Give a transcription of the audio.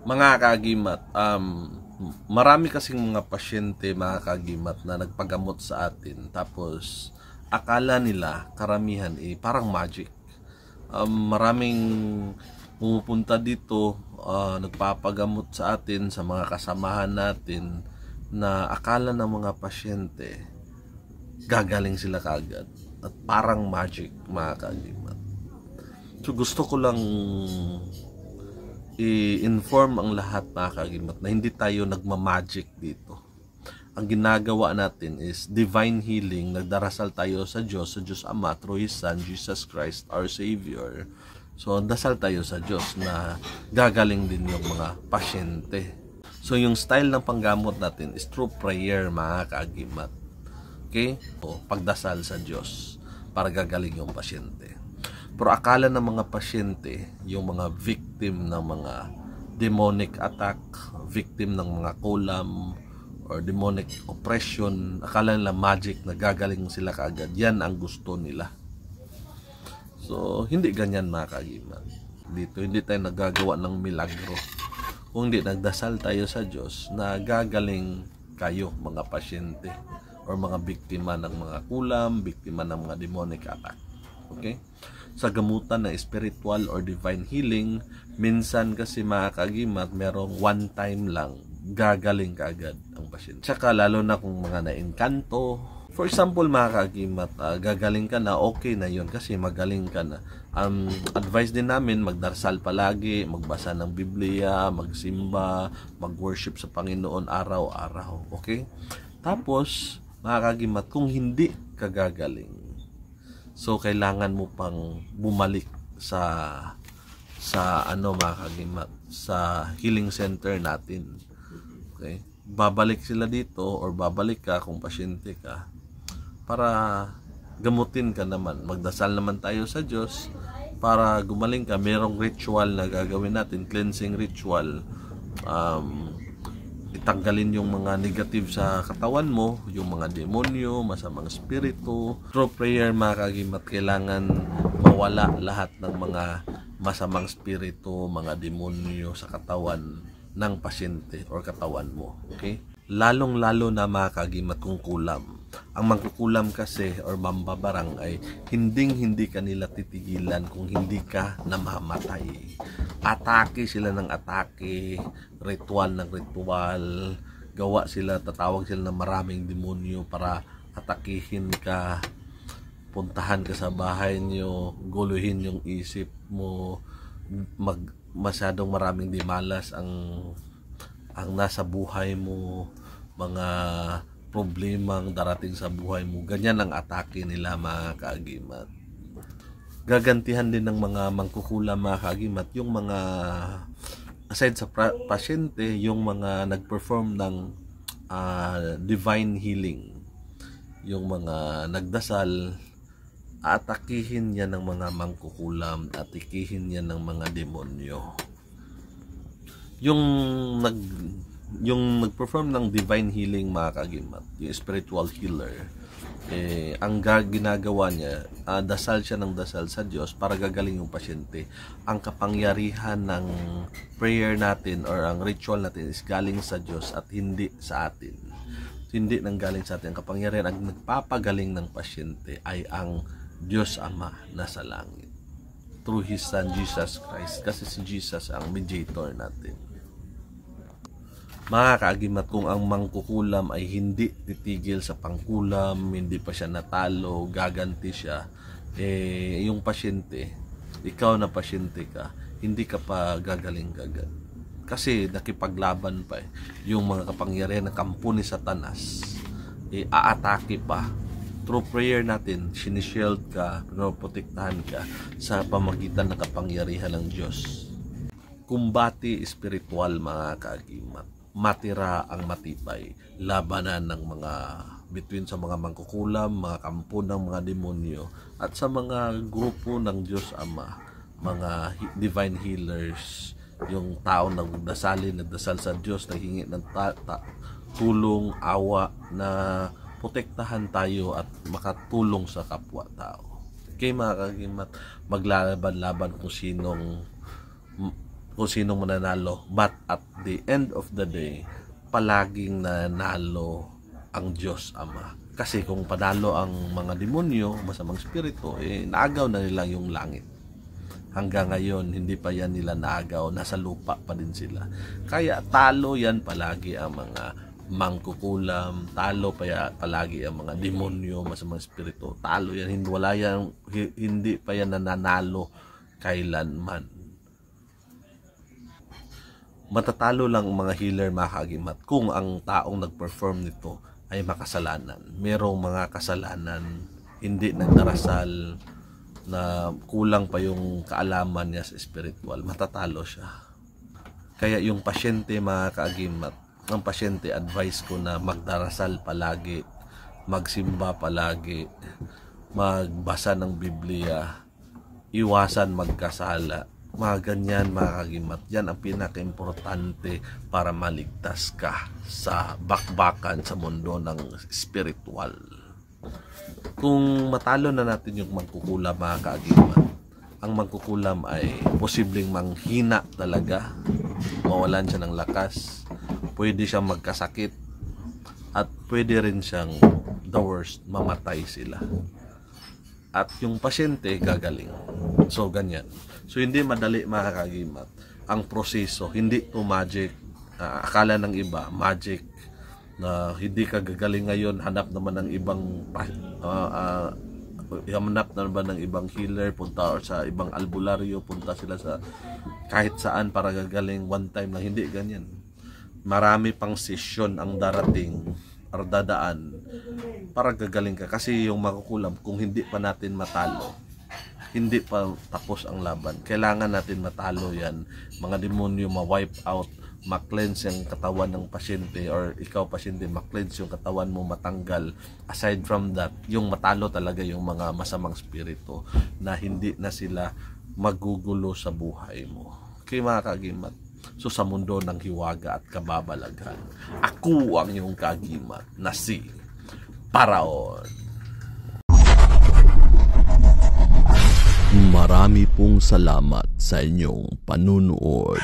Mga kagimat, marami kasing mga pasyente, mga kagimat, na nagpagamot sa atin. Tapos, akala nila, karamihan, parang magic. Maraming pumupunta dito, nagpapagamot sa atin, sa mga kasamahan natin, na akala ng mga pasyente, gagaling sila kaagad. At parang magic, mga kagimat. So, gusto ko lang i-inform ang lahat, mga kagimat, na hindi tayo nagmamagic dito. Ang ginagawa natin is divine healing. Nagdarasal tayo sa Diyos Ama, through His Son, Jesus Christ, our Savior. So, dasal tayo sa Diyos na gagaling din yung mga pasyente. So, yung style ng panggamot natin is through prayer, mga kagimat. Okay? O, pagdasal sa Diyos para gagaling yung pasyente. Pero akala ng mga pasyente, yung mga victim ng mga demonic attack, victim ng mga kulam, or demonic oppression, akala nila magic na gagaling sila kaagad. Yan ang gusto nila. So, hindi ganyan, mga kagimat. Dito, hindi tayo nagagawa ng milagro. Kung hindi, nagdasal tayo sa Diyos na gagaling kayo, mga pasyente, or mga biktima ng mga kulam, biktima ng mga demonic attack. Okay? Sa gamutan na spiritual or divine healing, minsan kasi, mga kagimat, merong one time lang, gagaling kaagad ang pasyente. Tsaka lalo na kung mga na-engkanto. For example, mga kagimat, gagaling ka na, okay na yun kasi magaling ka na. Advice din namin, magdarasal palagi, magbasa ng Biblia, magsimba, mag-worship sa Panginoon araw-araw. Okay? Tapos, mga kagimat, kung hindi ka gagaling, so kailangan mo pang bumalik sa mga kagimat, sa healing center natin. Okay? Babalik sila dito or babalik ka kung pasyente ka para gamutin ka naman. Magdasal naman tayo sa Diyos para gumaling ka. Merong ritual na gagawin natin, cleansing ritual. Itanggalin yung mga negative sa katawan mo, yung mga demonyo, masamang spirito. Through prayer, mga kagimat, kailangan mawala lahat ng mga masamang spirito, mga demonyo sa katawan ng pasyente or katawan mo. Okay? Lalong-lalo na, mga kagimat, kung kulam. Ang mangkukulam kasi or mambabarang ay hindi kanila titigilan kung hindi ka namamatay. Atake sila ng atake, ritual ng ritual, gawa sila, tatawag sila ng maraming demonyo para atakihin ka, puntahan ka sa bahay nyo, guluhin yung isip mo, masyadong maraming dimalas ang nasa buhay mo, mga problemang darating sa buhay mo. Ganyan ang atake nila, mga kaagimat. Gagantihan din ng mga mangkukulam, mga kaagimat, yung mga aside sa pasyente, yung mga nagperform ng divine healing, yung mga nagdasal, atakihin yan ng mga mangkukulam, atakihin yan ng mga demonyo. Yung nag-perform ng divine healing, mga kagimat, yung spiritual healer, ang ginagawa niya, dasal siya ng dasal sa Diyos para gagaling yung pasyente. Ang kapangyarihan ng prayer natin or ang ritual natin is galing sa Diyos at hindi sa atin. Hindi nang galing sa atin. Ang kapangyarihan, ang nagpapagaling ng pasyente ay ang Diyos Ama na sa langit, through His Son Jesus Christ, kasi si Jesus ang mediator natin. Mga kaagimat, kung ang mangkukulam ay hindi titigil sa pangkulam, hindi pa siya natalo, gaganti siya, yung pasyente, ikaw na pasyente ka, hindi ka pa gagaling agad. Kasi nakipaglaban pa yung mga kapangyarihan ng kampo ni Satanas, aatake pa. Through prayer natin, sinishield ka, pinoprotektahan ka sa pamagitan ng kapangyarihan ng Diyos. Kumbati espiritual, mga kaagimat. Matira ang matibay. Labanan ng mga between sa mga mangkukulam, mga kampo ng mga demonyo, at sa mga grupo ng Diyos Ama, mga divine healers, yung tao na nagdasal sa Diyos, naghingi ng tulong, awa, na protektahan tayo at makatulong sa kapwa-tao. Okay, mga kagimat, maglalaban-laban kung kung sino mananalo. But at the end of the day, palaging nanalo ang Diyos Ama. Kasi kung panalo ang mga demonyo, masamang spirito, naagaw na nila yung langit. Hanggang ngayon, hindi pa yan nila naagaw. Nasa lupa pa din sila. Kaya talo yan palagi ang mga mangkukulam. Talo palagi ang mga demonyo, masamang spirito. Talo yan. Hindi pa yan nananalo kailanman. Matatalo lang ang mga healer, mga kaagimat, kung ang taong nag-perform nito ay makasalanan. Merong mga kasalanan, hindi nagdarasal, na kulang pa yung kaalaman niya sa spiritual, matatalo siya. Kaya yung pasyente, mga kaagimat, ang pasyente, advice ko na magdarasal palagi, magsimba palagi, magbasa ng Biblia, iwasan magkasala. Mga ganyan, mga kaagimat, yan ang pinaka-importante para maligtas ka sa bakbakan sa mundo ng spiritual. Kung matalo na natin yung mangkukulam, mga kaagimat, ang mangkukulam ay posibleng manghina talaga, mawalan siya ng lakas, pwede siyang magkasakit, at pwede rin siyang, the worst, mamatay sila. At yung pasyente gagaling. So ganyan. So hindi madali, mga kaagimat, ang proseso. Hindi to magic. Akala ng iba magic, na hindi ka gagaling ngayon, hanap naman ng ibang ng ibang healer, punta sa ibang albularyo, punta sila sa kahit saan para gagaling one time lang. Hindi ganyan. Marami pang session ang darating or dadaan para gagaling ka. Kasi yung makukulam, kung hindi pa natin matalo, hindi pa tapos ang laban. Kailangan natin matalo yan. Mga demonyo ma-wipe out, ma-cleanse yung katawan ng pasyente, or ikaw pasyente, ma-cleanse yung katawan mo, matanggal. Aside from that, yung matalo talaga yung mga masamang spirito na hindi na sila magugulo sa buhay mo. Okay, mga kaagimat? So sa mundo ng hiwaga at kababalaghan, ako ang iyong kaagimat na si Paraon. Marami pong salamat sa inyong panunood.